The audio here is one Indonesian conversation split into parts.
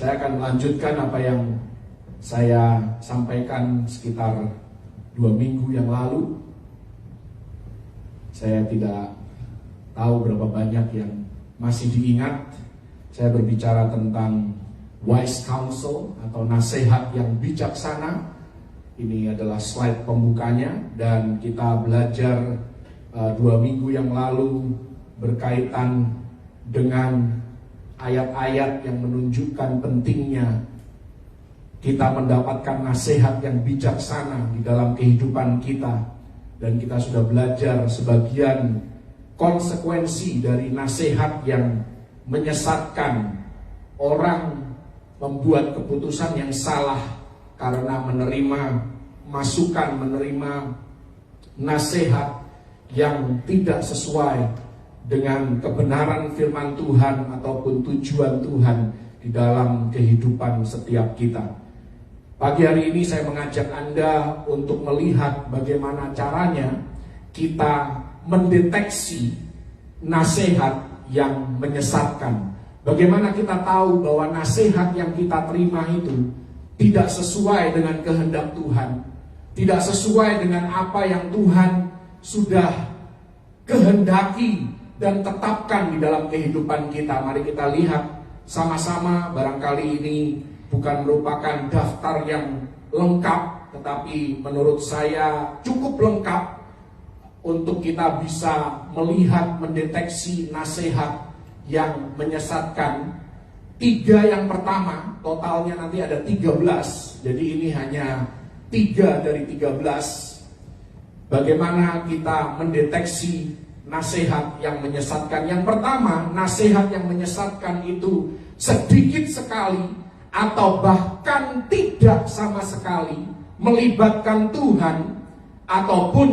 Saya akan melanjutkan apa yang saya sampaikan sekitar 2 minggu yang lalu. Saya tidak tahu berapa banyak yang masih diingat. Saya berbicara tentang wise counsel atau nasihat yang bijaksana. Ini adalah slide pembukanya, dan kita belajar 2 minggu yang lalu berkaitan dengan ayat-ayat yang menunjukkan pentingnya kita mendapatkan nasihat yang bijaksana di dalam kehidupan kita. Dan kita sudah belajar sebagian konsekuensi dari nasihat yang menyesatkan. Orang membuat keputusan yang salah karena menerima masukan, menerima nasihat yang tidak sesuai dengan kebenaran firman Tuhan ataupun tujuan Tuhan di dalam kehidupan setiap kita. Pagi hari ini saya mengajak Anda untuk melihat bagaimana caranya kita mendeteksi nasihat yang menyesatkan. Bagaimana kita tahu bahwa nasihat yang kita terima itu tidak sesuai dengan kehendak Tuhan, tidak sesuai dengan apa yang Tuhan sudah kehendaki dan tetapkan di dalam kehidupan kita. Mari kita lihat sama-sama. Barangkali ini bukan merupakan daftar yang lengkap, tetapi menurut saya cukup lengkap untuk kita bisa melihat, mendeteksi nasihat yang menyesatkan. 3 yang pertama, totalnya nanti ada 13. Jadi ini hanya 3 dari 13. Bagaimana kita mendeteksi nasihat yang menyesatkan? Yang pertama, nasihat yang menyesatkan itu sedikit sekali atau bahkan tidak sama sekali melibatkan Tuhan ataupun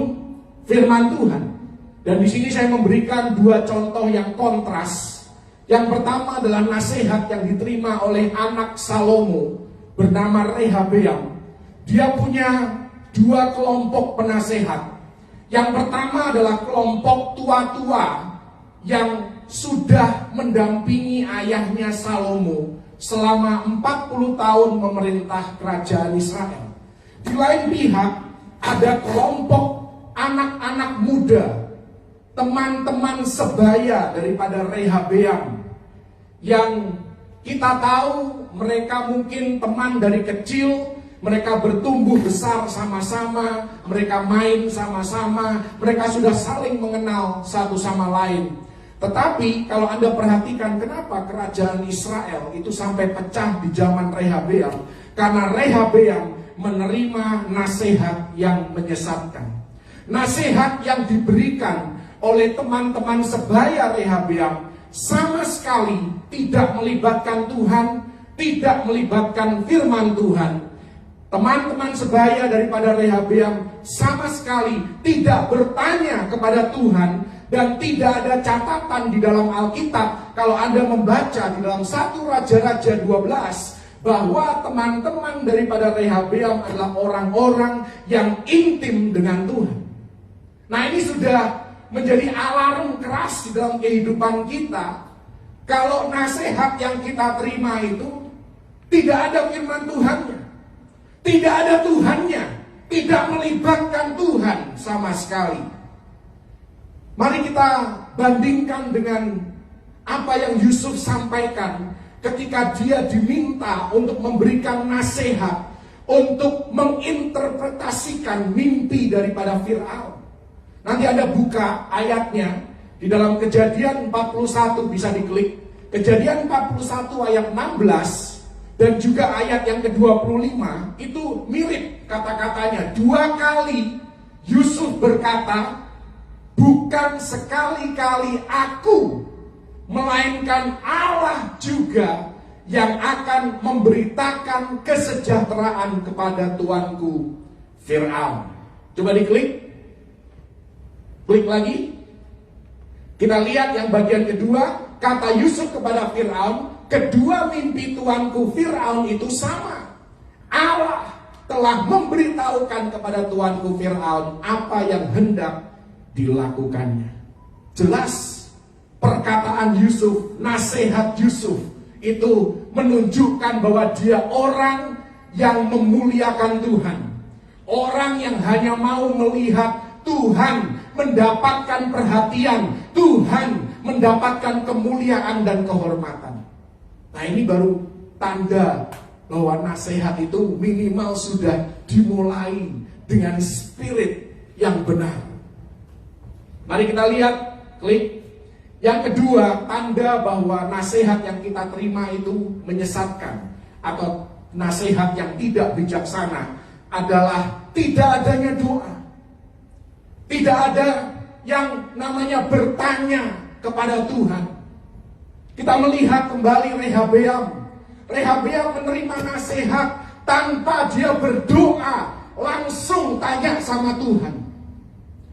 firman Tuhan. Dan di sini saya memberikan 2 contoh yang kontras. Yang pertama adalah nasihat yang diterima oleh anak Salomo bernama Rehabeam. Dia punya 2 kelompok penasehat. Yang pertama adalah kelompok tua-tua yang sudah mendampingi ayahnya Salomo selama 40 tahun memerintah kerajaan Israel. Di lain pihak ada kelompok anak-anak muda, teman-teman sebaya daripada Rehabeam, yang kita tahu mereka mungkin teman dari kecil, mereka bertumbuh besar sama-sama, mereka main sama-sama, mereka sudah saling mengenal satu sama lain. Tetapi kalau Anda perhatikan kenapa kerajaan Israel itu sampai pecah di zaman Rehabeam, karena Rehabeam menerima nasihat yang menyesatkan. Nasihat yang diberikan oleh teman-teman sebaya Rehabeam sama sekali tidak melibatkan Tuhan, tidak melibatkan firman Tuhan. Teman-teman sebaya daripada Rehabeam sama sekali tidak bertanya kepada Tuhan, dan tidak ada catatan di dalam Alkitab. Kalau Anda membaca di dalam 1 Raja-Raja 12, bahwa teman-teman daripada Rehabeam adalah orang-orang yang intim dengan Tuhan. Nah, ini sudah menjadi alarm keras di dalam kehidupan kita. Kalau nasihat yang kita terima itu tidak ada firman Tuhannya, tidak ada Tuhannya, tidak melibatkan Tuhan sama sekali. Mari kita bandingkan dengan apa yang Yusuf sampaikan ketika dia diminta untuk memberikan nasihat, untuk menginterpretasikan mimpi daripada Fir'aun. Nanti Anda buka ayatnya di dalam Kejadian 41, bisa diklik. Kejadian 41 ayat 16 dan juga ayat yang ke-25 itu mirip kata-katanya. 2 kali Yusuf berkata, bukan sekali-kali aku, melainkan Allah juga yang akan memberitakan kesejahteraan kepada tuanku Fir'aun. Coba diklik. Klik lagi. Kita lihat yang bagian kedua. Kata Yusuf kepada Fir'aun, kedua mimpi tuanku Fir'aun itu sama. Allah telah memberitahukan kepada tuanku Fir'aun apa yang hendak dilakukannya. Jelas perkataan Yusuf, nasihat Yusuf itu menunjukkan bahwa dia orang yang memuliakan Tuhan. Orang yang hanya mau melihat Tuhan mendapatkan perhatian, Tuhan mendapatkan kemuliaan dan kehormatan. Nah, ini baru tanda bahwa nasihat itu minimal sudah dimulai dengan spirit yang benar. Mari kita lihat, klik. Yang kedua, tanda bahwa nasihat yang kita terima itu menyesatkan atau nasihat yang tidak bijaksana adalah tidak adanya doa. Tidak ada yang namanya bertanya kepada Tuhan. Kita melihat kembali Rehabeam. Rehabeam menerima nasihat tanpa dia berdoa, langsung tanya sama Tuhan.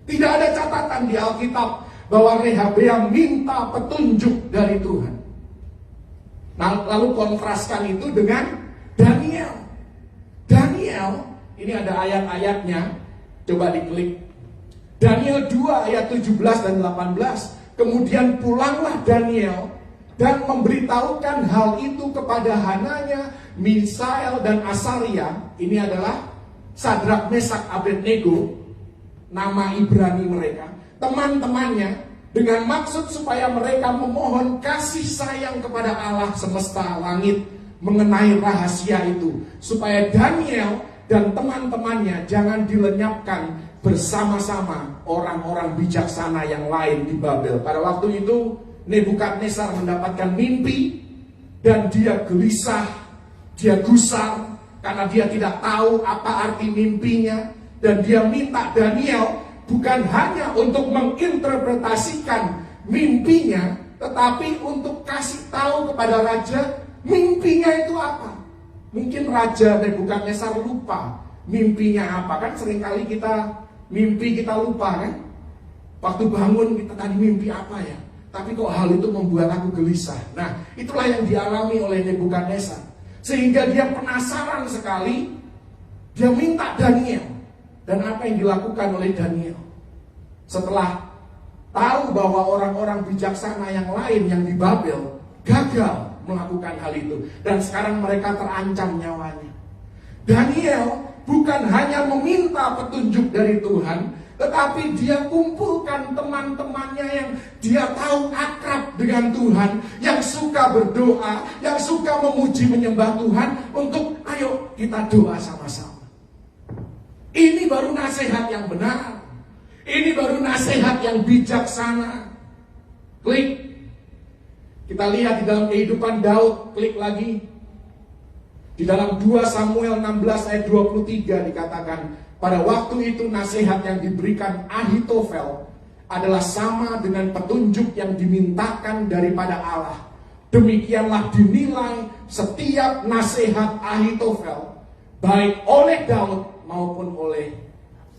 Tidak ada catatan di Alkitab bahwa Rehabeam minta petunjuk dari Tuhan. Nah, lalu kontraskan itu dengan Daniel. Daniel, ini ada ayat-ayatnya, coba diklik. Daniel 2 ayat 17 dan 18. Kemudian pulanglah Daniel dan memberitahukan hal itu kepada Hananya, Misael dan Asaria. Ini adalah Sadrak, Mesak, Abednego, nama Ibrani mereka, teman-temannya, dengan maksud supaya mereka memohon kasih sayang kepada Allah semesta langit mengenai rahasia itu, supaya Daniel dan teman-temannya jangan dilenyapkan bersama-sama orang-orang bijaksana yang lain di Babel. Pada waktu itu Nebukadnezar mendapatkan mimpi dan dia gelisah, dia gusar karena dia tidak tahu apa arti mimpinya, dan dia minta Daniel bukan hanya untuk menginterpretasikan mimpinya, tetapi untuk kasih tahu kepada raja mimpinya itu apa. Mungkin raja Nebukadnezar lupa mimpinya apa, kan seringkali kita mimpi kita lupa kan. Waktu bangun kita tadi mimpi apa ya, tapi kok hal itu membuat aku gelisah. Nah, itulah yang dialami oleh Nebukadnezar. Sehingga dia penasaran sekali, dia minta Daniel. Dan apa yang dilakukan oleh Daniel? Setelah tahu bahwa orang-orang bijaksana yang lain yang di Babel gagal melakukan hal itu, dan sekarang mereka terancam nyawanya, Daniel bukan hanya meminta petunjuk dari Tuhan, tetapi dia kumpulkan teman-temannya yang dia tahu akrab dengan Tuhan, yang suka berdoa, yang suka memuji menyembah Tuhan, untuk ayo kita doa sama-sama. Ini baru nasihat yang benar. Ini baru nasihat yang bijaksana. Klik. Kita lihat di dalam kehidupan Daud, klik lagi. Di dalam 2 Samuel 16 ayat 23 dikatakan, pada waktu itu nasihat yang diberikan Ahitofel adalah sama dengan petunjuk yang dimintakan daripada Allah. Demikianlah dinilai setiap nasihat Ahitofel, baik oleh Daud maupun oleh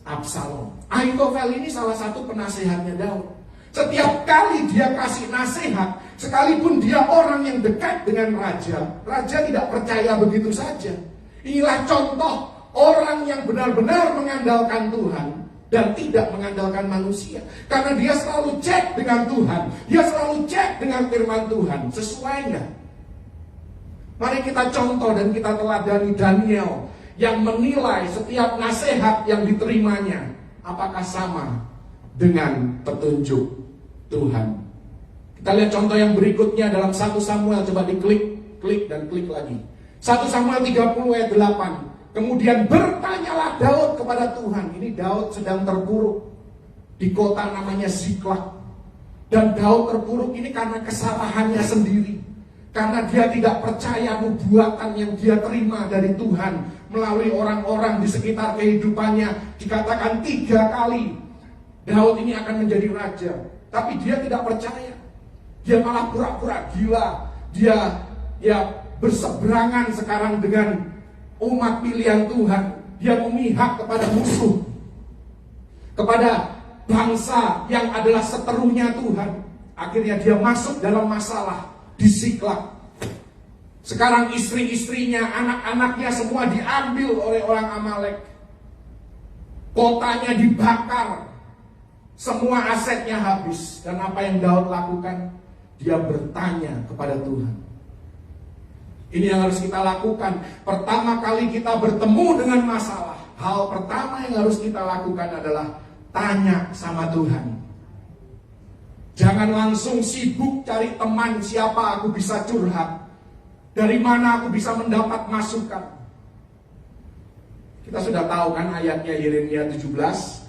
Absalom. Ahitofel ini salah satu penasehatnya Daud. Setiap kali dia kasih nasihat, sekalipun dia orang yang dekat dengan raja, raja tidak percaya begitu saja. Inilah contoh orang yang benar-benar mengandalkan Tuhan dan tidak mengandalkan manusia. Karena dia selalu cek dengan Tuhan, dia selalu cek dengan firman Tuhan, sesuai enggak? Mari kita contoh dan kita teladani Daniel yang menilai setiap nasihat yang diterimanya apakah sama dengan petunjuk Tuhan. Kita lihat contoh yang berikutnya dalam 1 Samuel, coba diklik, klik dan klik lagi. 1 Samuel 30 ayat 8. Kemudian bertanyalah Daud kepada Tuhan. Ini Daud sedang terpuruk di kota namanya Ziklag. Dan Daud terpuruk ini karena kesalahannya sendiri. Karena dia tidak percaya nubuatan yang dia terima dari Tuhan melalui orang-orang di sekitar kehidupannya. Dikatakan 3 kali Daud ini akan menjadi raja, tapi dia tidak percaya. Dia malah pura-pura gila. Dia berseberangan sekarang dengan umat pilihan Tuhan. Dia memihak kepada musuh, kepada bangsa yang adalah seterunya Tuhan. Akhirnya dia masuk dalam masalah di Ziklag. Sekarang istri-istrinya, anak-anaknya semua diambil oleh orang Amalek. Kotanya dibakar, semua asetnya habis. Dan apa yang Daud lakukan? Dia bertanya kepada Tuhan. Ini yang harus kita lakukan. Pertama kali kita bertemu dengan masalah, hal pertama yang harus kita lakukan adalah tanya sama Tuhan. Jangan langsung sibuk cari teman, siapa aku bisa curhat, dari mana aku bisa mendapat masukan. Kita sudah tahu kan ayatnya Yeremia 17.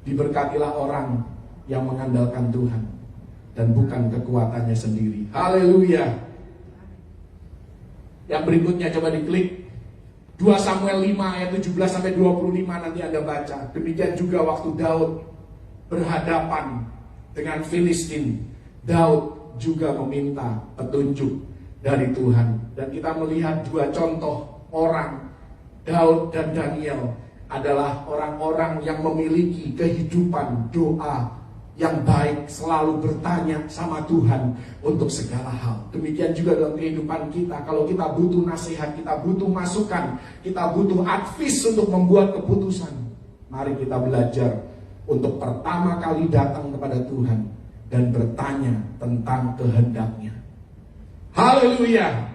Diberkatilah orang yang mengandalkan Tuhan dan bukan kekuatannya sendiri. Haleluya. Yang berikutnya coba diklik 2 Samuel 5 ayat 17 sampai 25, nanti Anda baca. Demikian juga waktu Daud berhadapan dengan Filistin, Daud juga meminta petunjuk dari Tuhan. Dan kita melihat dua contoh orang, Daud dan Daniel, adalah orang-orang yang memiliki kehidupan doa yang baik, selalu bertanya sama Tuhan untuk segala hal. Demikian juga dalam kehidupan kita. Kalau kita butuh nasihat, kita butuh masukan, kita butuh advice untuk membuat keputusan, mari kita belajar untuk pertama kali datang kepada Tuhan dan bertanya tentang kehendaknya. Haleluya.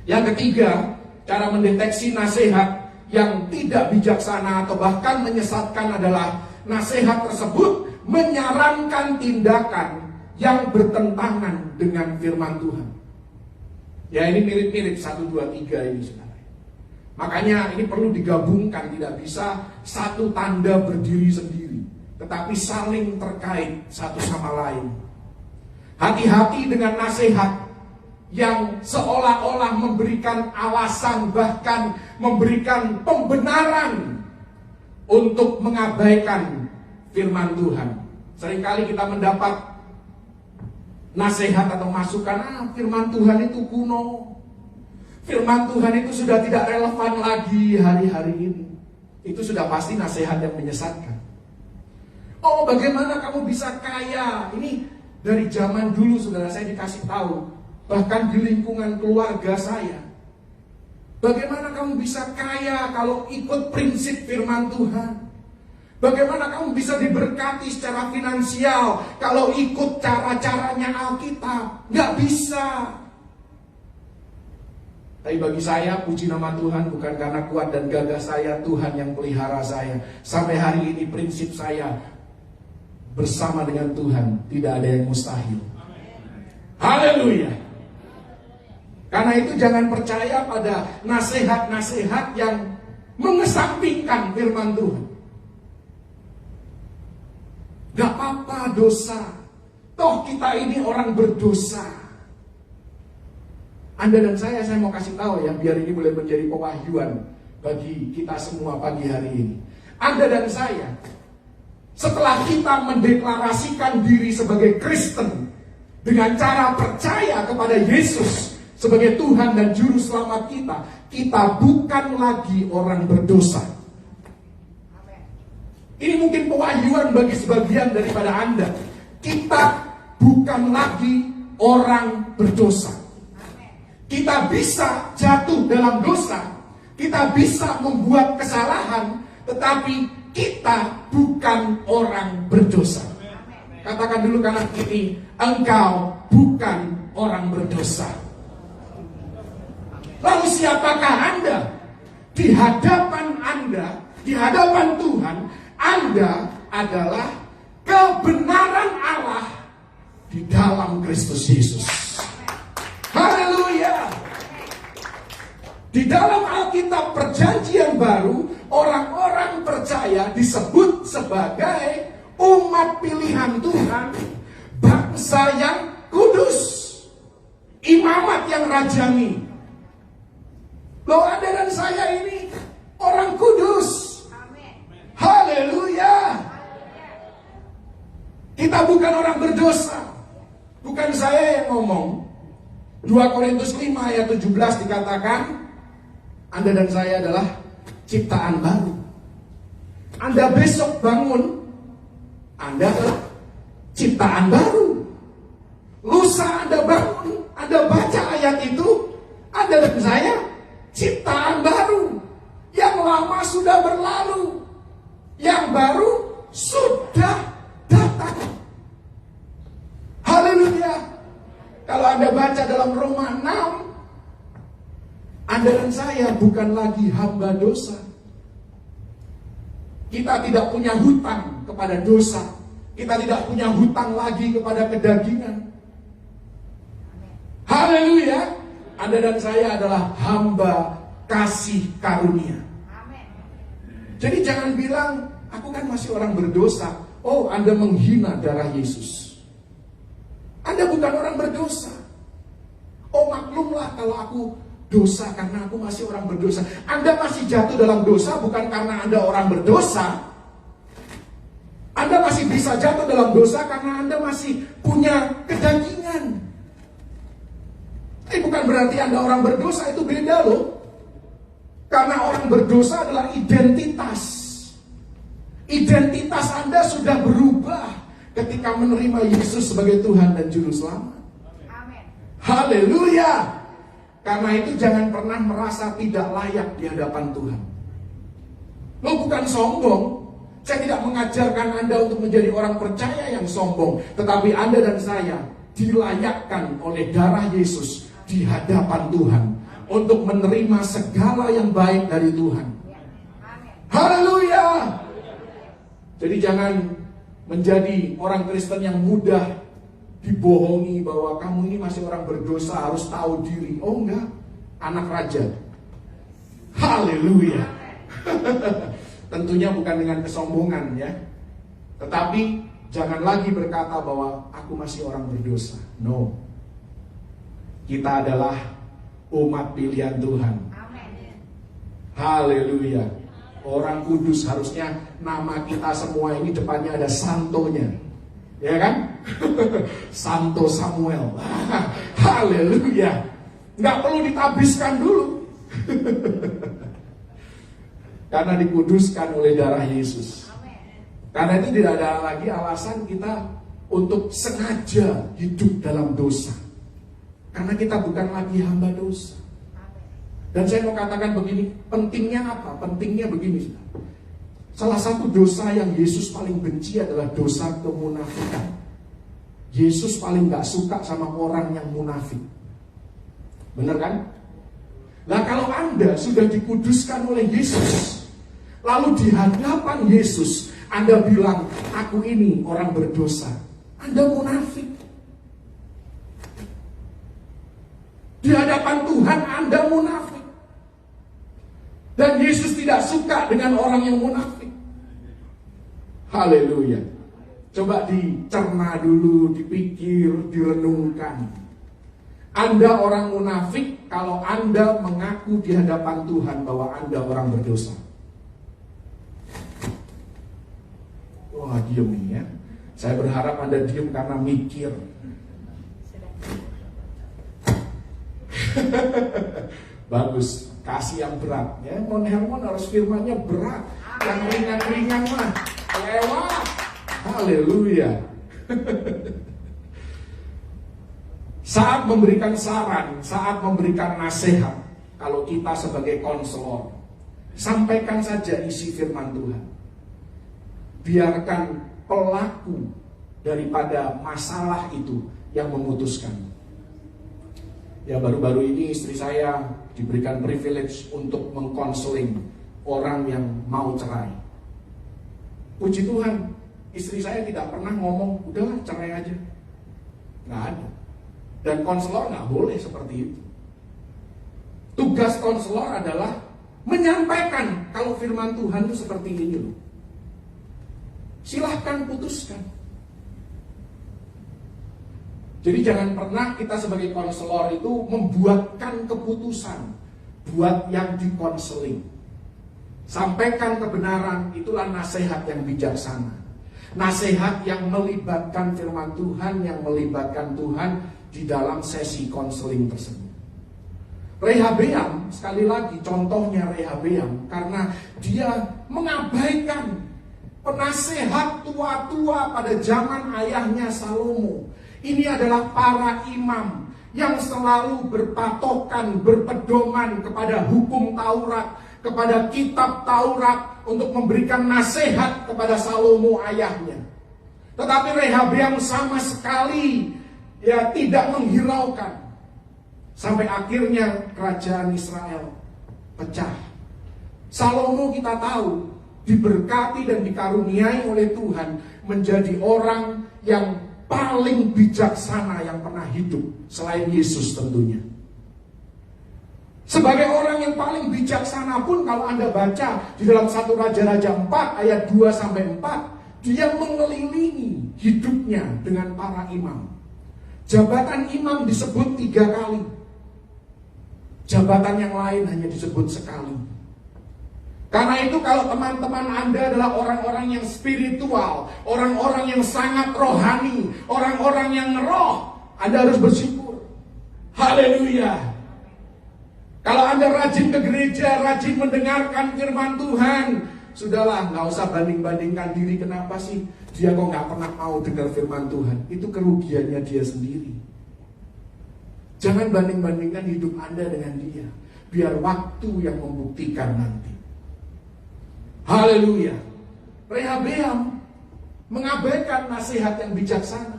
Yang ketiga, cara mendeteksi nasihat yang tidak bijaksana atau bahkan menyesatkan adalah nasihat tersebut menyarankan tindakan yang bertentangan dengan firman Tuhan. Ya, ini mirip-mirip 1, 2, 3 ini saudara. Makanya ini perlu digabungkan, tidak bisa satu tanda berdiri sendiri, tetapi saling terkait satu sama lain. Hati-hati dengan nasihat yang seolah-olah memberikan alasan, bahkan memberikan pembenaran untuk mengabaikan firman Tuhan. Seringkali kita mendapat nasihat atau masukan, firman Tuhan itu kuno, firman Tuhan itu sudah tidak relevan lagi hari-hari ini. Itu sudah pasti nasihat yang menyesatkan. Oh, bagaimana kamu bisa kaya? Ini dari zaman dulu saudara, saya dikasih tahu, bahkan di lingkungan keluarga saya. Bagaimana kamu bisa kaya kalau ikut prinsip firman Tuhan? Bagaimana kamu bisa diberkati secara finansial kalau ikut cara-caranya Alkitab? Nggak bisa. Tapi bagi saya, puji nama Tuhan, bukan karena kuat dan gagah saya, Tuhan yang pelihara saya. Sampai hari ini prinsip saya bersama dengan Tuhan, tidak ada yang mustahil. Haleluya. Karena itu jangan percaya pada nasihat-nasihat yang mengesampingkan firman Tuhan. Gak apa-apa dosa, toh kita ini orang berdosa. Anda dan saya mau kasih tahu ya, biar ini boleh menjadi pewahyuan bagi kita semua pagi hari ini. Anda dan saya, setelah kita mendeklarasikan diri sebagai Kristen dengan cara percaya kepada Yesus sebagai Tuhan dan Juru Selamat kita, kita bukan lagi orang berdosa. Ini mungkin pewahyuan bagi sebagian daripada Anda. Kita bukan lagi orang berdosa. Kita bisa jatuh dalam dosa, kita bisa membuat kesalahan, tetapi kita bukan orang berdosa. Katakan dulu kanan kiri, engkau bukan orang berdosa. Lalu siapakah Anda? Di hadapan Tuhan, Anda adalah kebenaran Allah di dalam Kristus Yesus. Haleluya. Di dalam Alkitab Perjanjian Baru, orang-orang percaya disebut sebagai umat pilihan Tuhan, bangsa yang kudus, imamat yang rajani. Loh, Anda dan saya ini orang kudus. Haleluya. Kita bukan orang berdosa. Bukan saya yang ngomong. 2 Korintus 5 ayat 17 dikatakan, Anda dan saya adalah ciptaan baru. Anda besok bangun, Anda adalah ciptaan baru. Lusa Anda bangun, Anda baca ayat itu, Anda dan saya ciptaan baru. Yang lama sudah berlalu, yang baru sudah datang. Haleluya. Kalau Anda dalam Roma 6, Anda dan saya bukan lagi hamba dosa. Kita tidak punya hutang kepada dosa. Kita tidak punya hutang lagi kepada kedagingan. Haleluya. Anda dan saya adalah hamba kasih karunia. Jadi jangan bilang, aku kan masih orang berdosa. Oh, Anda menghina darah Yesus. Anda bukan orang berdosa. Oh, maklumlah kalau aku dosa karena aku masih orang berdosa. Anda masih jatuh dalam dosa bukan karena Anda orang berdosa. Anda masih bisa jatuh dalam dosa karena Anda masih punya kedagingan. Bukan berarti Anda orang berdosa, itu beda loh. Karena orang berdosa adalah identitas. Identitas Anda sudah berubah ketika menerima Yesus sebagai Tuhan dan Juru Selamat. Amin. Haleluya. Karena itu jangan pernah merasa tidak layak di hadapan Tuhan. Lo bukan sombong. Saya tidak mengajarkan Anda untuk menjadi orang percaya yang sombong. Tetapi Anda dan saya dilayakkan oleh darah Yesus di hadapan Tuhan untuk menerima segala yang baik dari Tuhan. Haleluya. Jadi jangan menjadi orang Kristen yang mudah dibohongi bahwa kamu ini masih orang berdosa, harus tahu diri. Oh enggak, anak raja. Haleluya. Tentunya bukan dengan kesombongan ya. Tetapi jangan lagi berkata bahwa aku masih orang berdosa. No. Kita adalah umat pilihan Tuhan. Haleluya. Orang kudus, harusnya nama kita semua ini depannya ada santonya. Ya kan? Santo Samuel. Haleluya. Nggak perlu ditabiskan dulu. Karena dikuduskan oleh darah Yesus. Karena itu tidak ada lagi alasan kita untuk sengaja hidup dalam dosa. Karena kita bukan lagi hamba dosa. Dan saya mau katakan begini, pentingnya apa? Pentingnya begini. Salah satu dosa yang Yesus paling benci adalah dosa kemunafikan. Yesus paling gak suka sama orang yang munafik. Benar kan? Nah kalau Anda sudah dikuduskan oleh Yesus, lalu di hadapan Yesus Anda bilang, aku ini orang berdosa, Anda munafik. Di hadapan Tuhan Anda munafik. Dan Yesus tidak suka dengan orang yang munafik. Haleluya. Coba dicerna dulu, dipikir, direnungkan. Anda orang munafik kalau Anda mengaku di hadapan Tuhan bahwa Anda orang berdosa. Wah, diem nih ya. Saya berharap Anda diem karena mikir. Bagus, kasih yang berat ya. Mon Hermon harus firmannya berat. Yang ringan-ringan mah lewat. Haleluya. Saat memberikan saran, saat memberikan nasihat, kalau kita sebagai konselor, sampaikan saja isi firman Tuhan. Biarkan pelaku daripada masalah itu yang memutuskan. Ya, baru-baru ini istri saya diberikan privilege untuk mengkonseling orang yang mau cerai. Puji Tuhan, istri saya tidak pernah ngomong, udahlah cerai aja. Nggak ada. Dan konselor nggak boleh seperti itu. Tugas konselor adalah menyampaikan kalau firman Tuhan itu seperti ini loh. Silahkan putuskan. Jadi jangan pernah kita sebagai konselor itu membuatkan keputusan buat yang dikonseling. Sampaikan kebenaran, itulah nasihat yang bijaksana. Nasihat yang melibatkan firman Tuhan, yang melibatkan Tuhan di dalam sesi konseling tersebut. Rehabeam, sekali lagi contohnya Rehabeam, karena dia mengabaikan penasehat tua-tua pada zaman ayahnya Salomo. Ini adalah para imam yang selalu berpatokan, berpedoman kepada hukum Taurat, kepada kitab Taurat untuk memberikan nasihat kepada Salomo ayahnya. Tetapi Rehabeam sama sekali tidak menghiraukan. Sampai akhirnya kerajaan Israel pecah. Salomo kita tahu diberkati dan dikaruniai oleh Tuhan menjadi orang yang paling bijaksana yang pernah hidup selain Yesus tentunya. Sebagai orang yang paling bijaksana pun kalau Anda baca di dalam 1 Raja-Raja 4 ayat 2-4, dia mengelilingi hidupnya dengan para imam. Jabatan imam disebut 3 kali. Jabatan yang lain hanya disebut sekali. Karena itu kalau teman-teman Anda adalah orang-orang yang spiritual, orang-orang yang sangat rohani, orang-orang yang roh, Anda harus bersyukur. Haleluya. Kalau Anda rajin ke gereja, rajin mendengarkan firman Tuhan, sudahlah, nggak usah banding-bandingkan diri. Kenapa sih dia kok nggak pernah mau dengar firman Tuhan? Itu kerugiannya dia sendiri. Jangan banding-bandingkan hidup Anda dengan dia. Biar waktu yang membuktikan nanti. Haleluya. Rehabeam mengabaikan nasihat yang bijaksana.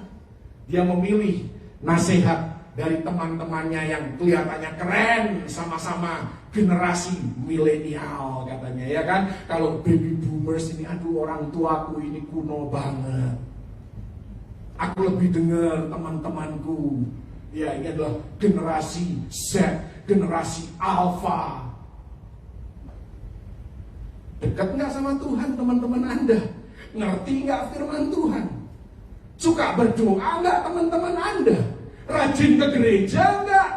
Dia memilih nasihat dari teman-temannya yang kelihatannya keren, sama-sama generasi milenial katanya, ya kan? Kalau baby boomers ini, aduh orang tuaku ini kuno banget. Aku lebih dengar teman-temanku. Ya, ini adalah generasi Z, generasi Alpha. Dekat nggak sama Tuhan teman-teman Anda? Ngerti nggak firman Tuhan? Suka berdoa nggak teman-teman Anda? Rajin ke gereja nggak?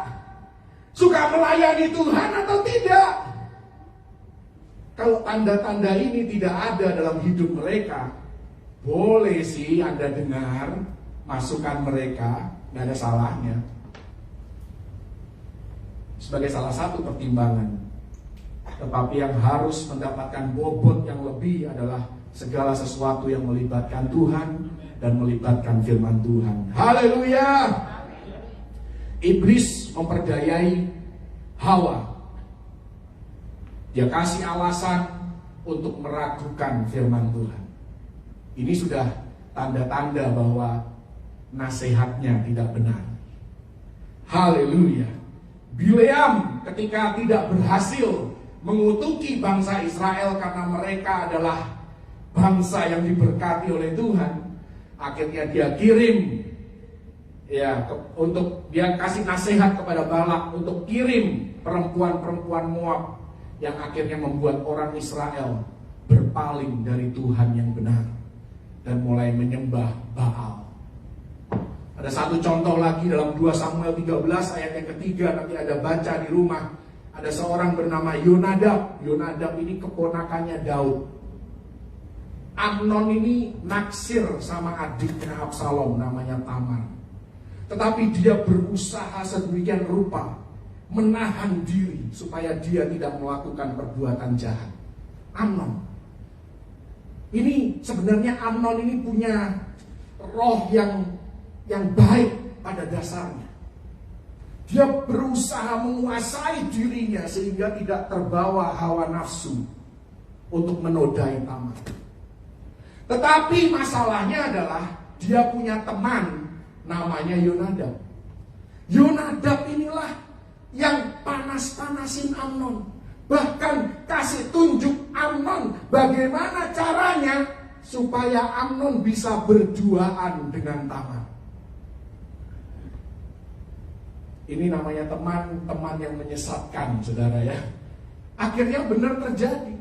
Suka melayani Tuhan atau tidak? Kalau tanda-tanda ini tidak ada dalam hidup mereka, boleh sih Anda dengar masukan mereka, nggak ada salahnya. Sebagai salah satu pertimbangan. Tetapi yang harus mendapatkan bobot yang lebih adalah segala sesuatu yang melibatkan Tuhan dan melibatkan firman Tuhan. Haleluya. Iblis memperdayai Hawa. Dia kasih alasan untuk meragukan firman Tuhan. Ini sudah tanda-tanda bahwa nasihatnya tidak benar. Haleluya. Bileam ketika tidak berhasil mengutuki bangsa Israel karena mereka adalah bangsa yang diberkati oleh Tuhan, akhirnya dia kirim untuk dia kasih nasihat kepada Balak untuk kirim perempuan-perempuan Moab yang akhirnya membuat orang Israel berpaling dari Tuhan yang benar dan mulai menyembah Baal. Ada satu contoh lagi dalam 2 Samuel 13 ayat yang ketiga, nanti ada baca di rumah. Ada seorang bernama Yonadab. Yonadab ini keponakannya Daud. Amnon ini naksir sama adiknya Absalom namanya Tamar. Tetapi dia berusaha sedemikian rupa menahan diri supaya dia tidak melakukan perbuatan jahat. Amnon. Ini sebenarnya Amnon ini punya roh yang baik pada dasarnya. Dia berusaha menguasai dirinya sehingga tidak terbawa hawa nafsu untuk menodai Tamar. Tetapi masalahnya adalah dia punya teman namanya Yonadab. Yonadab inilah yang panas-panasin Amnon. Bahkan kasih tunjuk Amnon bagaimana caranya supaya Amnon bisa berduaan dengan Tamar. Ini namanya teman-teman yang menyesatkan, saudara ya. Akhirnya benar terjadi.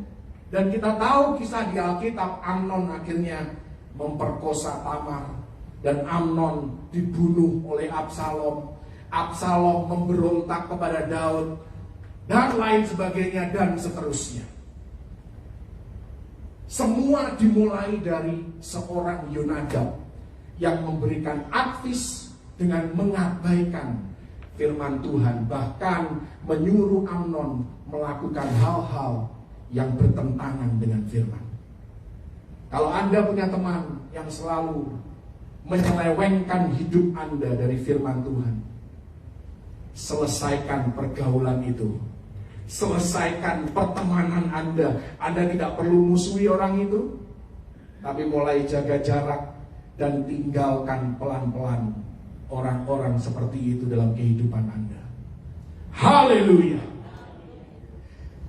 Dan kita tahu kisah di Alkitab, Amnon akhirnya memperkosa Tamar. Dan Amnon dibunuh oleh Absalom. Absalom memberontak kepada Daud. Dan lain sebagainya dan seterusnya. Semua dimulai dari seorang Yonadab yang memberikan advis dengan mengabaikan firman Tuhan, bahkan menyuruh Amnon melakukan hal-hal yang bertentangan dengan firman. Kalau Anda punya teman yang selalu menyelewengkan hidup Anda dari firman Tuhan, selesaikan pergaulan itu. Selesaikan pertemanan Anda. Anda tidak perlu musuhi orang itu, tapi mulai jaga jarak dan tinggalkan pelan-pelan orang-orang seperti itu dalam kehidupan Anda. Haleluya.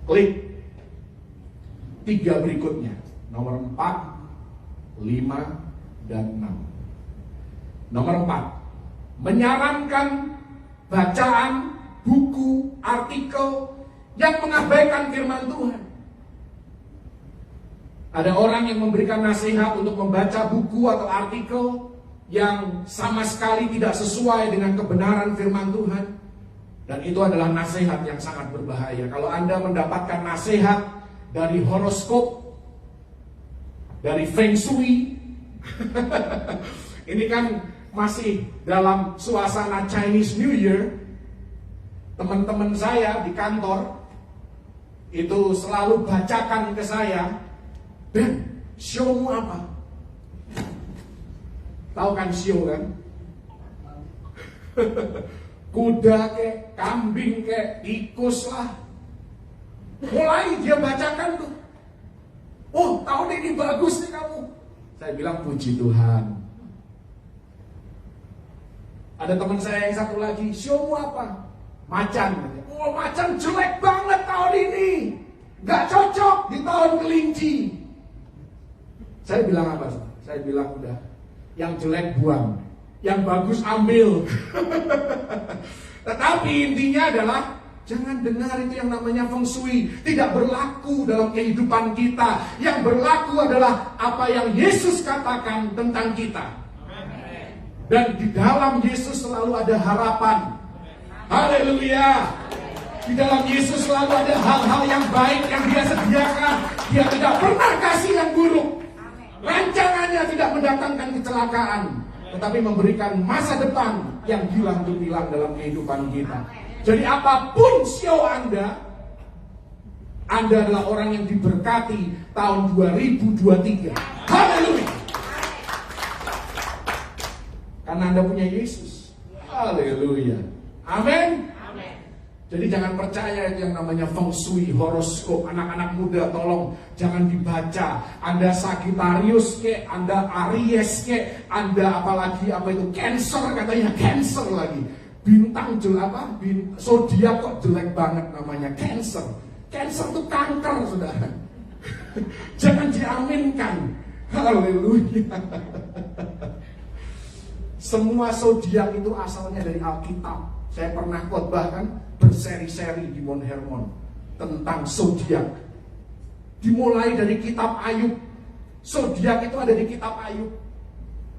Klik 3 berikutnya, nomor 4, 5, dan 6. Nomor 4, menyarankan bacaan buku, artikel yang mengabaikan firman Tuhan. Ada orang yang memberikan nasihat untuk membaca buku atau artikel yang sama sekali tidak sesuai dengan kebenaran firman Tuhan. Dan itu adalah nasihat yang sangat berbahaya. Kalau Anda mendapatkan nasihat dari horoskop, dari feng shui, ini kan masih dalam suasana Chinese New Year. Teman-teman saya di kantor itu selalu bacakan ke saya, "Ben, showmu apa?" Tahu kan show kan? Kuda kek, kambing kek, tikus lah. Mulai dia bacakan tuh. "Oh, tahun ini bagus nih kamu." Saya bilang, "Puji Tuhan." Ada teman saya yang satu lagi, "Showmu apa?" "Macan." "Oh, macan jelek banget tahun ini. Gak cocok di tahun kelinci." Saya bilang apa? Saya bilang, udah, yang jelek buang, yang bagus ambil. Tetapi intinya adalah jangan dengar itu yang namanya feng shui. Tidak berlaku dalam kehidupan kita. Yang berlaku adalah apa yang Yesus katakan tentang kita. Dan di dalam Yesus selalu ada harapan. Haleluya. Di dalam Yesus selalu ada hal-hal yang baik yang Dia sediakan. Dia tidak pernah kasih yang buruk. Rancangannya tidak mendatangkan kecelakaan, tetapi memberikan masa depan yang hilang gemilang dalam kehidupan kita. Jadi apapun show Anda adalah orang yang diberkati tahun 2023. Haleluya. Karena Anda punya Yesus. Haleluya. Amin. Jadi jangan percaya itu yang namanya feng shui, horoskop. Anak-anak muda tolong jangan dibaca. Anda Sagittarius ke, Anda Aries ke, Anda apalagi apa itu Cancer, katanya Cancer lagi. Bintang jelek apa? Zodiak kok jelek banget namanya Cancer. Cancer itu kanker, saudara. Jangan diaminkan. Haleluya. Semua zodiak itu asalnya dari Alkitab. Saya pernah khotbah kan berseri-seri di Mount Hermon tentang zodiak. Dimulai dari kitab Ayub. Zodiak itu ada di kitab Ayub.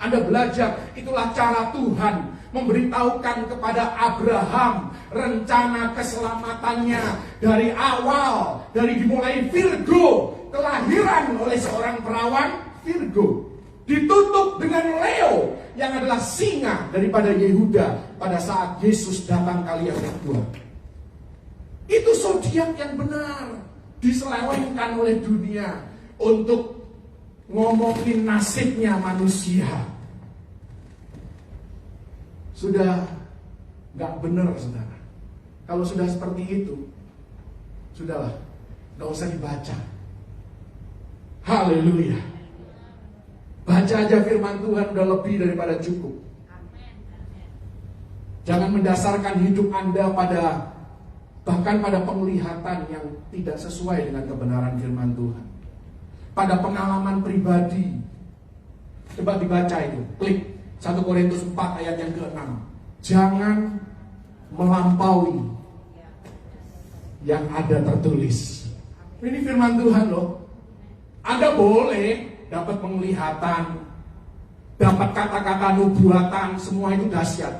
Anda belajar, itulah cara Tuhan memberitahukan kepada Abraham rencana keselamatannya dari awal, dari dimulai Virgo, kelahiran oleh seorang perawan Virgo, ditutup dengan Leo yang adalah singa daripada Yehuda pada saat Yesus datang kali yang kedua. Itu zodiak yang benar, diselewengkan oleh dunia untuk ngomongin nasibnya manusia. Sudah gak benar, saudara. Kalau sudah seperti itu, sudahlah, gak usah dibaca. Haleluya. Baca aja firman Tuhan udah lebih daripada cukup. Jangan mendasarkan hidup Anda bahkan pada penglihatan yang tidak sesuai dengan kebenaran firman Tuhan. Pada pengalaman pribadi. Coba dibaca itu, klik 1 Korintus 4 ayat yang ke-6. Jangan melampaui yang ada tertulis. Ini firman Tuhan loh. Anda boleh dapat penglihatan, dapat kata-kata nubuatan, semua itu dahsyat.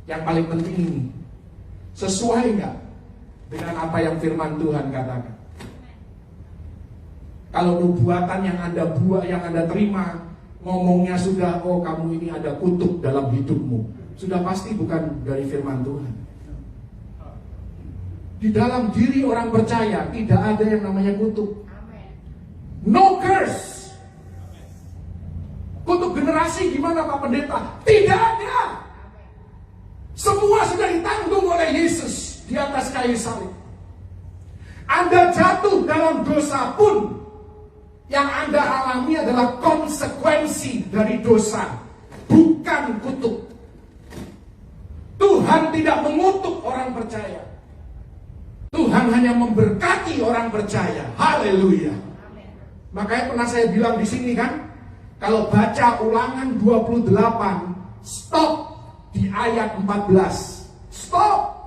Yang paling penting ini, sesuai nggak dengan apa yang firman Tuhan katakan? Kalau nubuatan yang Anda buat, yang Anda terima, ngomongnya sudah, oh kamu ini ada kutuk dalam hidupmu, sudah pasti bukan dari firman Tuhan. Di dalam diri orang percaya tidak ada yang namanya kutuk. No curse. Kutuk generasi gimana Pak Pendeta? Tidak ada. Semua sudah ditanggung oleh Yesus di atas kayu salib. Anda jatuh dalam dosa pun, yang Anda alami adalah konsekuensi dari dosa, bukan kutuk. Tuhan tidak mengutuk orang percaya. Tuhan hanya memberkati orang percaya. Haleluya. Makanya pernah saya bilang di sini kan, kalau baca Ulangan 28, stop di ayat 14. Stop.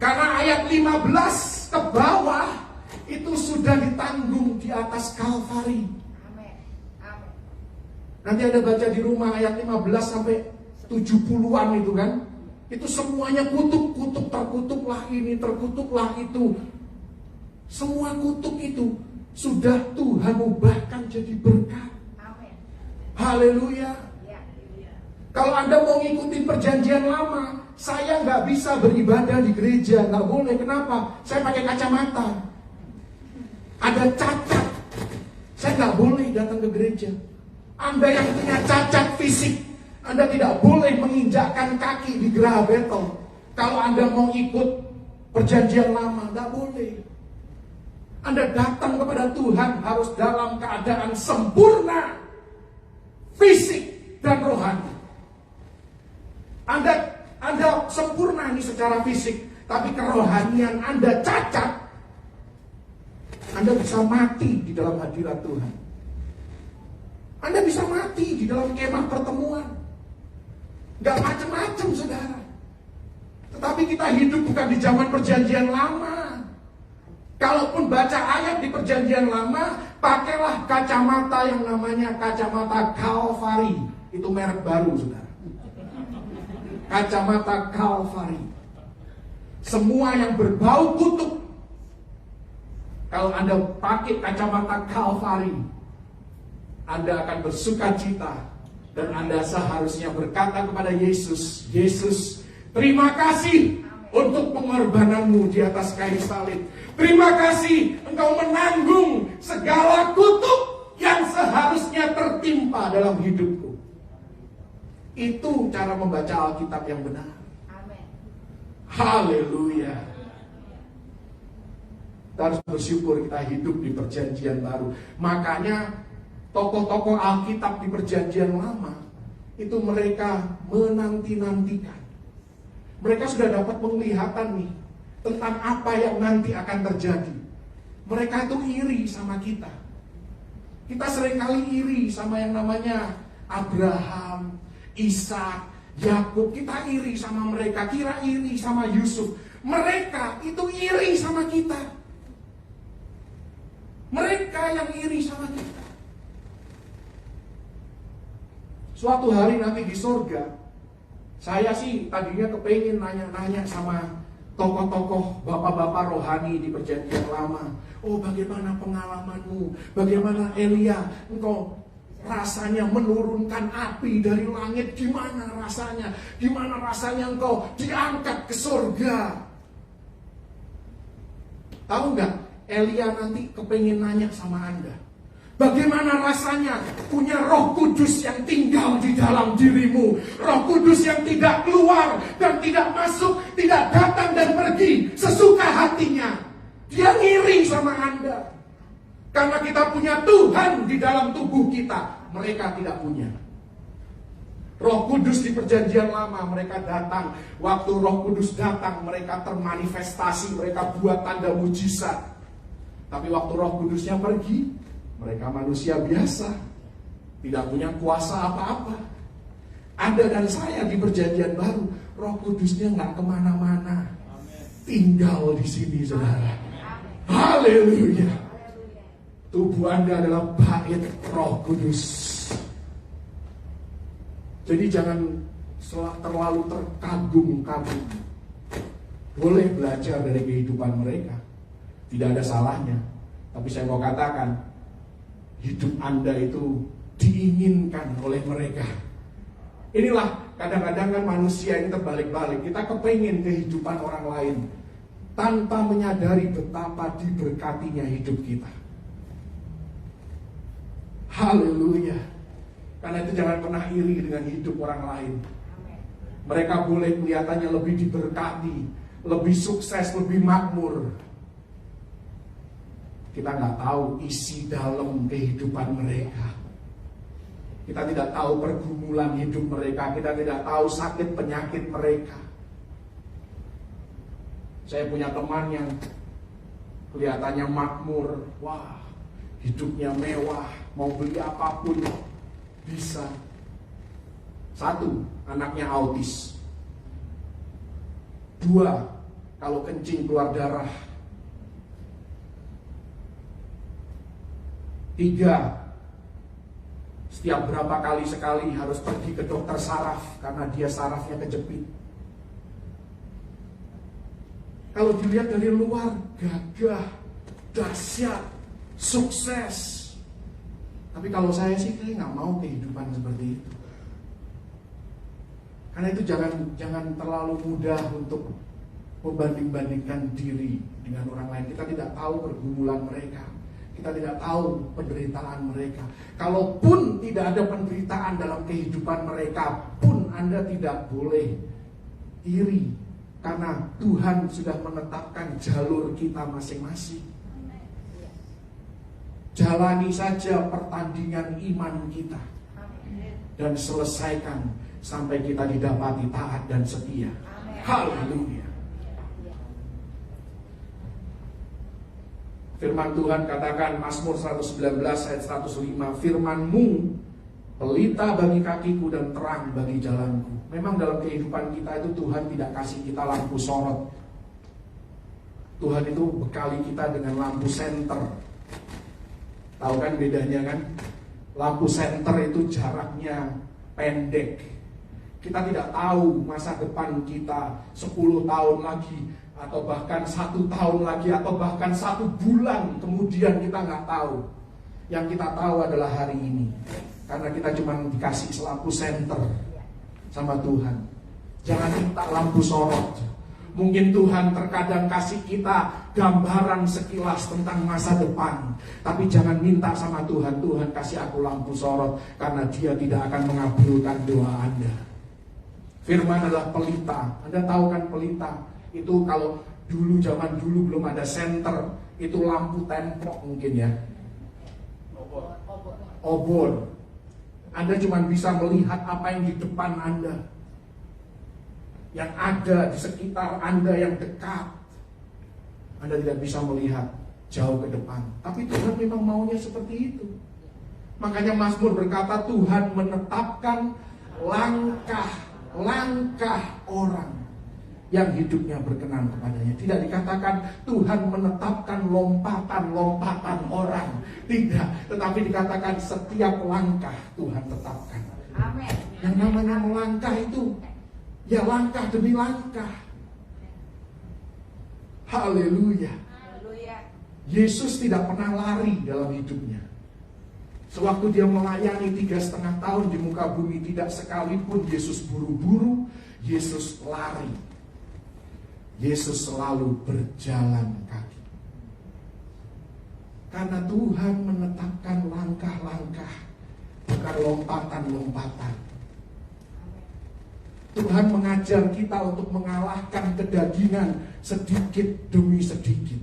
Karena ayat 15 ke bawah itu sudah ditanggung di atas Kalvari. Nanti ada baca di rumah ayat 15 sampai 70-an itu kan. Itu semuanya kutuk, terkutuklah ini, terkutuklah itu. Semua kutuk itu sudah Tuhan ubahkan jadi berkat. Haleluya. Kalau Anda mau ngikutin perjanjian lama, saya nggak bisa beribadah di gereja, nggak boleh. Kenapa? Saya pakai kacamata. Ada cacat, saya nggak boleh datang ke gereja. Anda yang punya cacat fisik, Anda tidak boleh menginjakkan kaki di Geraha Betel. Kalau Anda mau ikut perjanjian lama, nggak boleh. Anda datang kepada Tuhan harus dalam keadaan sempurna, fisik dan rohani. Anda sempurna ini secara fisik, tapi kerohanian Anda cacat, Anda bisa mati di dalam hadirat Tuhan. Anda bisa mati di dalam kemah pertemuan. Gak macam-macam, saudara. Tetapi kita hidup bukan di zaman perjanjian lama. Kalaupun baca ayat di perjanjian lama, pakailah kacamata yang namanya kacamata Kalvari. Itu merek baru, saudara. Kacamata Kalvari. Semua yang berbau kutuk, kalau Anda pakai kacamata Kalvari, Anda akan bersuka cita. Dan Anda seharusnya berkata kepada Yesus, Yesus, terima kasih untuk pengorbananmu di atas kayu salib. Terima kasih Engkau menanggung segala kutuk yang seharusnya tertimpa dalam hidupku. Itu cara membaca Alkitab yang benar. Amin. Haleluya. Kita harus bersyukur kita hidup di perjanjian baru. Makanya tokoh-tokoh Alkitab di perjanjian lama itu mereka menanti-nantikan. Mereka sudah dapat penglihatan nih tentang apa yang nanti akan terjadi. Mereka itu iri sama kita. Kita seringkali iri sama yang namanya Abraham, Ishak, Yakub. Kita iri sama mereka, kira iri sama Yusuf. Mereka itu iri sama kita. Mereka yang iri sama kita. Suatu hari nanti di surga, saya sih tadinya kepengen nanya-nanya sama tokoh-tokoh bapak-bapak rohani di perjanjian lama. Oh, bagaimana pengalamanmu? Bagaimana Elia? Engkau rasanya menurunkan api dari langit. Gimana rasanya? Gimana rasanya engkau diangkat ke surga? Tahu nggak? Elia nanti kepengen nanya sama Anda. Bagaimana rasanya punya Roh Kudus yang tinggal di dalam dirimu. Roh Kudus yang tidak keluar dan tidak masuk, tidak datang dan pergi sesuka hatinya. Dia ngiri sama Anda. Karena kita punya Tuhan di dalam tubuh kita. Mereka tidak punya. Roh Kudus di perjanjian lama mereka datang. Waktu Roh Kudus datang mereka termanifestasi. Mereka buat tanda mujizat. Tapi waktu Roh Kudusnya pergi, mereka manusia biasa, tidak punya kuasa apa-apa. Anda dan saya di perjanjian baru, Roh Kudusnya nggak kemana-mana, tinggal di sini, saudara. Haleluya. Tubuh Anda adalah bait Roh Kudus. Jadi jangan terlalu terkagum-kagum. Boleh belajar dari kehidupan mereka, tidak ada salahnya. Tapi saya mau katakan, hidup Anda itu diinginkan oleh mereka. Inilah kadang-kadang kan manusia ini terbalik-balik. Kita kepengen kehidupan orang lain tanpa menyadari betapa diberkatinya hidup kita. Haleluya. Karena itu jangan pernah iri dengan hidup orang lain. Mereka boleh kelihatannya lebih diberkati, lebih sukses, lebih makmur. Kita nggak tahu isi dalam kehidupan mereka. Kita tidak tahu pergumulan hidup mereka. Kita tidak tahu sakit penyakit mereka. Saya punya teman yang kelihatannya makmur, wah, hidupnya mewah, mau beli apapun bisa. Satu, anaknya autis. Dua, kalau kencing keluar darah. Tiga, setiap berapa kali sekali harus pergi ke dokter saraf karena dia sarafnya kejepit. Kalau dilihat dari luar, gagah, dahsyat, sukses. Tapi kalau saya sih nggak mau kehidupan seperti itu. Karena itu jangan terlalu mudah untuk membanding-bandingkan diri dengan orang lain. Kita tidak tahu pergumulan mereka. Kita tidak tahu penderitaan mereka. Kalaupun tidak ada penderitaan dalam kehidupan mereka pun, Anda tidak boleh iri. Karena Tuhan sudah menetapkan jalur kita masing-masing. Jalani saja pertandingan iman kita. Dan selesaikan sampai kita didapati taat dan setia. Haleluya. Firman Tuhan katakan, Mazmur 119 ayat 105, firman-Mu pelita bagi kakiku dan terang bagi jalanku. Memang dalam kehidupan kita itu Tuhan tidak kasih kita lampu sorot. Tuhan itu bekali kita dengan lampu senter. Tahu kan bedanya kan? Lampu senter itu jaraknya pendek. Kita tidak tahu masa depan kita 10 tahun lagi, atau bahkan 1 tahun lagi, atau bahkan 1 bulan kemudian, kita nggak tahu. Yang kita tahu adalah hari ini, karena kita cuma dikasih lampu senter sama Tuhan. Jangan minta lampu sorot. Mungkin Tuhan terkadang kasih kita gambaran sekilas tentang masa depan, tapi jangan minta sama Tuhan, Tuhan kasih aku lampu sorot, karena Dia tidak akan mengabulkan doa Anda. Firman adalah pelita. Anda tahu kan pelita? Itu kalau dulu, zaman dulu belum ada senter, itu lampu templok mungkin ya. Obor. Anda cuma bisa melihat apa yang di depan Anda, yang ada di sekitar Anda yang dekat. Anda tidak bisa melihat jauh ke depan. Tapi Tuhan memang maunya seperti itu. Makanya Mazmur berkata, Tuhan menetapkan langkah orang yang hidupnya berkenan kepadanya. Tidak dikatakan Tuhan menetapkan lompatan-lompatan orang. Tidak, tetapi dikatakan setiap langkah Tuhan tetapkan. Amin. Yang namanya melangkah itu, ya langkah demi langkah. Haleluya. Yesus tidak pernah lari dalam hidupnya. Sewaktu Dia melayani 3,5 tahun di muka bumi, tidak sekalipun Yesus buru-buru, Yesus lari. Yesus selalu berjalan kaki. Karena Tuhan menetapkan langkah-langkah, bukan lompatan-lompatan. Tuhan mengajar kita untuk mengalahkan kedagingan sedikit demi sedikit.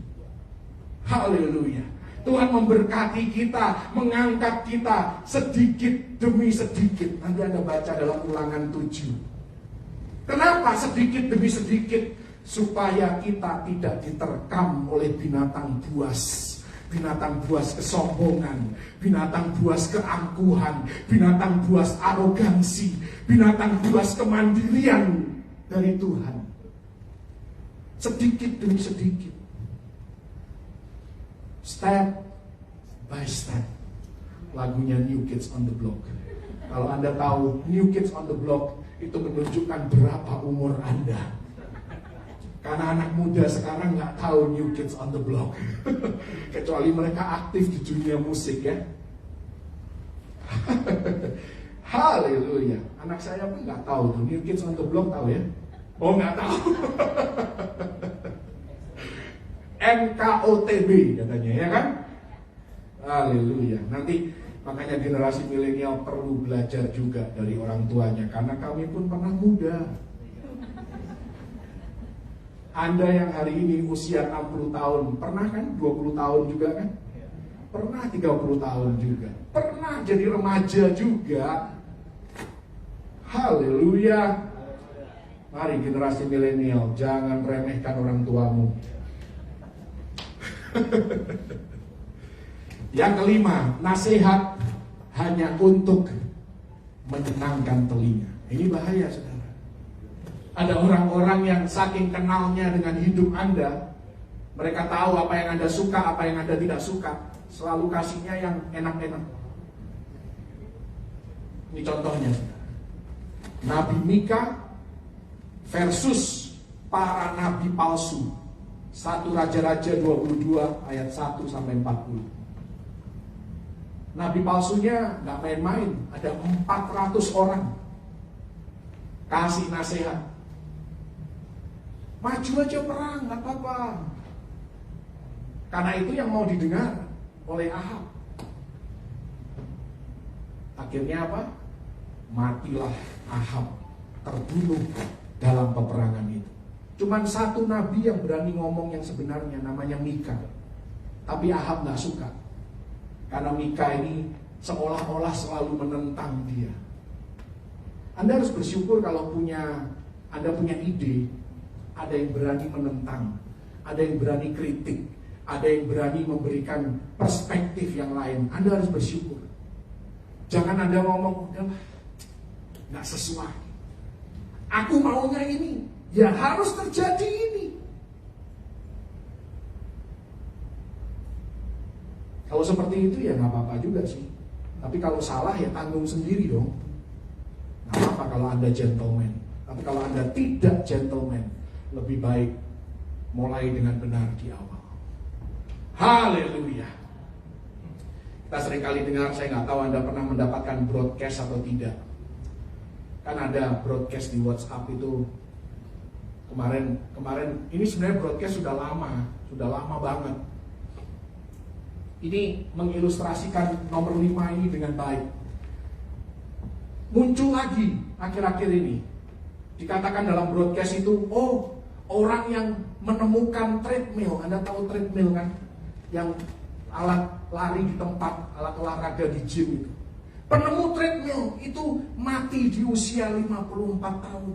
Haleluya. Tuhan memberkati kita, mengangkat kita sedikit demi sedikit. Nanti Anda baca dalam Ulangan 7. Kenapa sedikit demi sedikit? Supaya kita tidak diterkam oleh binatang buas. Binatang buas kesombongan, binatang buas keangkuhan, binatang buas arogansi, binatang buas kemandirian dari Tuhan. Sedikit demi sedikit, step by step. Lagunya New Kids on the Block. Kalau Anda tahu New Kids on the Block, itu menunjukkan berapa umur Anda. Karena anak muda sekarang nggak tahu New Kids on the Block. Kecuali mereka aktif di dunia musik ya. Haleluya. Anak saya pun nggak tahu tuh New Kids on the Block, tahu ya? Oh, nggak tahu. NKOTB katanya ya kan? Haleluya. Nanti makanya generasi milenial perlu belajar juga dari orang tuanya, karena kami pun pernah muda. Anda yang hari ini usia 60 tahun, pernah kan 20 tahun juga kan? Pernah 30 tahun juga. Pernah jadi remaja juga. Haleluya. Mari generasi milenial, jangan remehkan orang tuamu. Yang kelima, nasihat hanya untuk menyenangkan telinga. Ini bahaya, saudara. Ada orang-orang yang saking kenalnya dengan hidup Anda, mereka tahu apa yang Anda suka, apa yang Anda tidak suka, selalu kasihnya yang enak-enak. Ini contohnya, saudara. Nabi Mika versus para nabi palsu. 1 Raja-Raja 22 ayat 1 sampai 40. Nabi palsunya gak main-main, ada 400 orang. Kasih nasihat, maju aja perang, gak apa-apa. Karena itu yang mau didengar oleh Ahab. Akhirnya apa? Matilah Ahab, terbunuh dalam peperangan itu. Cuman satu nabi yang berani ngomong yang sebenarnya, namanya Mika. Tapi Ahab gak suka, karena Mika ini seolah-olah selalu menentang dia. Anda harus bersyukur kalau Anda punya ide, ada yang berani menentang, ada yang berani kritik, ada yang berani memberikan perspektif yang lain. Anda harus bersyukur. Jangan Anda ngomong, udahlah, gak sesuai, aku maunya ini, ya harus terjadi ini. Kalau seperti itu ya gak apa-apa juga sih. Tapi kalau salah ya tanggung sendiri dong. Gak apa-apa kalau Anda gentleman. Tapi kalau Anda tidak gentleman, lebih baik mulai dengan benar di awal. Haleluya. Kita seringkali dengar, saya gak tahu Anda pernah mendapatkan broadcast atau tidak. Kan ada broadcast di WhatsApp itu kemarin ini sebenarnya broadcast sudah lama banget. Ini mengilustrasikan nomor 5 ini dengan baik. Muncul lagi akhir-akhir ini. Dikatakan dalam broadcast itu, orang yang menemukan treadmill. Anda tahu treadmill kan? Yang alat lari di tempat, alat olahraga di gym itu. Penemu treadmill itu mati di usia 54 tahun.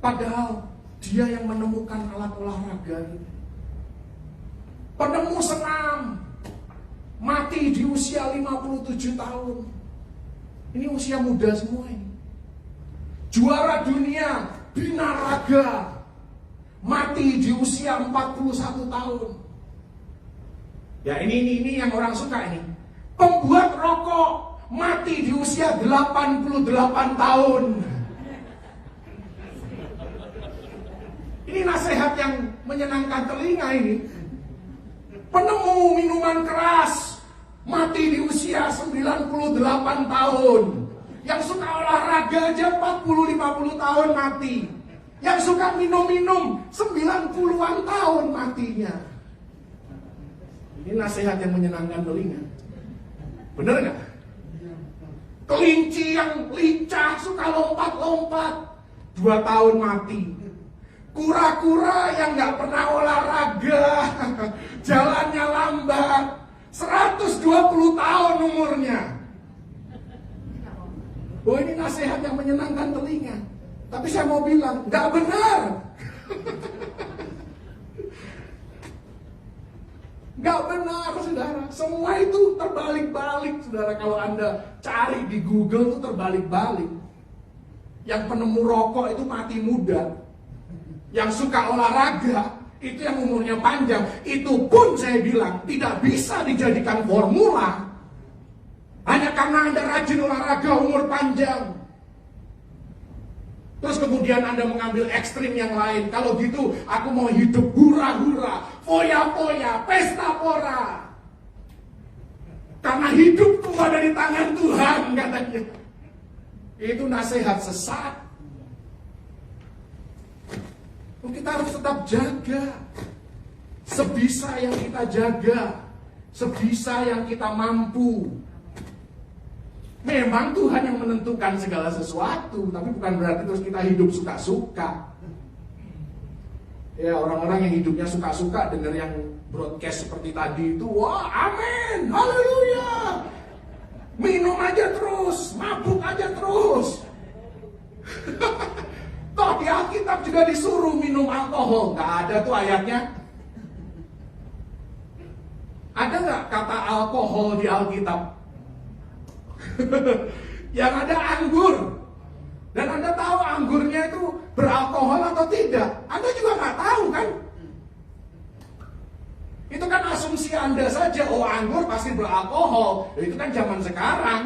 Padahal dia yang menemukan alat olahraga ini. Penemu senam mati di usia 57 tahun. Ini usia muda semua ini. Juara dunia binaraga mati di usia 41 tahun. Ya ini yang orang suka ini. Pembuat rokok mati di usia 88 tahun. Ini nasihat yang menyenangkan telinga ini. Penemu minuman keras mati di usia 98 tahun. Yang suka olahraga aja 40-50 tahun mati. Yang suka minum-minum 90-an tahun matinya. Ini nasihat yang menyenangkan telinga. Bener gak? Kelinci yang lincah suka lompat-lompat 2 tahun mati. Kura-kura yang gak pernah olahraga, jalannya lambat, 120 tahun umurnya. Oh, ini nasihat yang menyenangkan telinga. Tapi saya mau bilang, gak benar. Gak benar, saudara. Semua itu terbalik-balik, saudara. Kalau Anda cari di Google itu terbalik-balik. Yang penemu rokok itu mati muda. Yang suka olahraga itu yang umurnya panjang. Itu pun saya bilang tidak bisa dijadikan formula. Hanya karena Anda rajin olahraga umur panjang. Terus kemudian Anda mengambil ekstrim yang lain. Kalau gitu aku mau hidup hura-hura, foya-foya, pesta pora. Karena hidupku ada di tangan Tuhan, katanya. Itu nasihat sesat. Kita harus tetap jaga. Sebisa yang kita jaga, sebisa yang kita mampu. Memang Tuhan yang menentukan segala sesuatu, tapi bukan berarti terus kita hidup suka-suka. Ya, orang-orang yang hidupnya suka-suka dengar yang broadcast seperti tadi itu, wah, amin, haleluya. Minum aja terus, mabuk aja terus. Toh di Alkitab juga disuruh minum alkohol. Nggak ada tuh ayatnya. Ada nggak kata alkohol di Alkitab? Yang ada anggur. Dan Anda tahu anggurnya itu beralkohol atau tidak? Anda juga nggak tahu kan? Itu kan asumsi Anda saja. Oh, anggur pasti beralkohol. Itu kan zaman sekarang.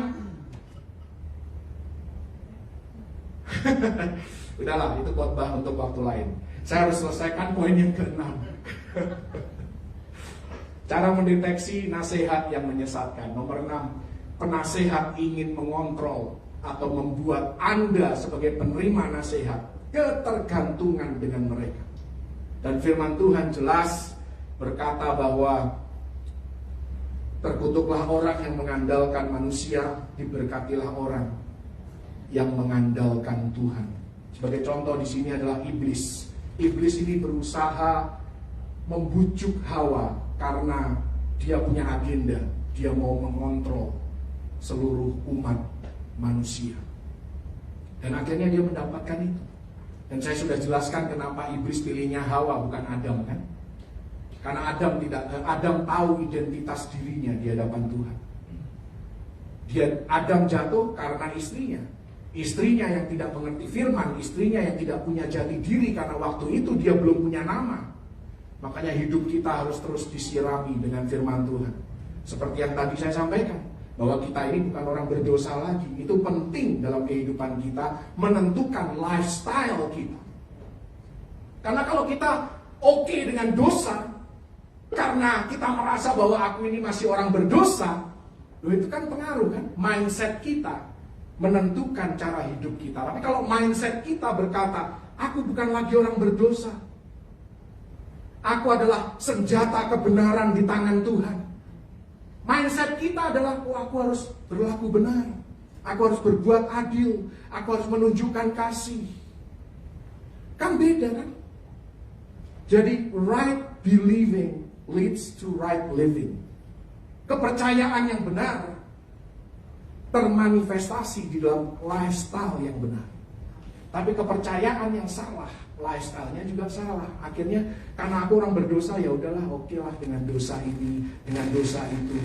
Udahlah, itu khotbah untuk waktu lain. Saya harus selesaikan poin yang ke-6. Cara mendeteksi nasihat yang menyesatkan. Nomor 6, penasehat ingin mengontrol atau membuat Anda sebagai penerima nasihat ketergantungan dengan mereka. Dan firman Tuhan jelas berkata bahwa terkutuklah orang yang mengandalkan manusia, diberkatilah orang yang mengandalkan Tuhan. Sebagai contoh di sini adalah iblis. Iblis ini berusaha membujuk Hawa karena dia punya agenda. Dia mau mengontrol seluruh umat manusia. Dan akhirnya dia mendapatkan itu. Dan saya sudah jelaskan kenapa iblis pilihnya Hawa bukan Adam kan? Karena Adam tahu identitas dirinya di hadapan Tuhan. Adam jatuh karena istrinya. Istrinya yang tidak mengerti firman, istrinya yang tidak punya jati diri karena waktu itu dia belum punya nama. Makanya hidup kita harus terus disirami dengan firman Tuhan. Seperti yang tadi saya sampaikan, bahwa kita ini bukan orang berdosa lagi. Itu penting dalam kehidupan kita, menentukan lifestyle kita. Karena kalau kita oke dengan dosa, karena kita merasa bahwa aku ini masih orang berdosa, itu kan pengaruh kan, mindset kita menentukan cara hidup kita. Tapi kalau mindset kita berkata, aku bukan lagi orang berdosa, aku adalah senjata kebenaran di tangan Tuhan. Mindset kita adalah, oh, aku harus berlaku benar, aku harus berbuat adil, aku harus menunjukkan kasih. Kan beda kan? Jadi right believing leads to right living. Kepercayaan yang benar termanifestasi di dalam lifestyle yang benar. Tapi kepercayaan yang salah, lifestyle-nya juga salah. Akhirnya karena aku orang berdosa, ya udahlah, oke lah dengan dosa ini, dengan dosa itu.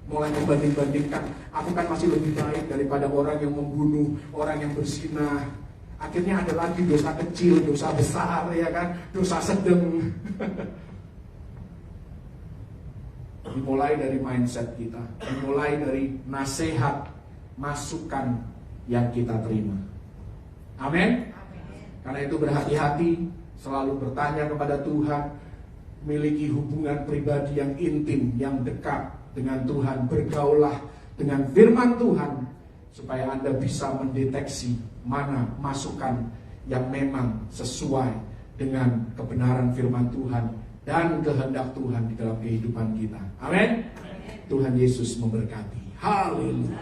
Mulai membanding-bandingkan, aku kan masih lebih baik daripada orang yang membunuh, orang yang berzina. Akhirnya ada lagi dosa kecil, dosa besar, ya kan, dosa sedang. Dimulai dari mindset kita, dimulai dari nasihat, masukan yang kita terima. Amin. Karena itu berhati-hati, selalu bertanya kepada Tuhan, miliki hubungan pribadi yang intim, yang dekat dengan Tuhan, bergaulah dengan firman Tuhan, supaya Anda bisa mendeteksi mana masukan yang memang sesuai dengan kebenaran firman Tuhan dan kehendak Tuhan di dalam kehidupan kita. Amin. Tuhan Yesus memberkati. Haleluya.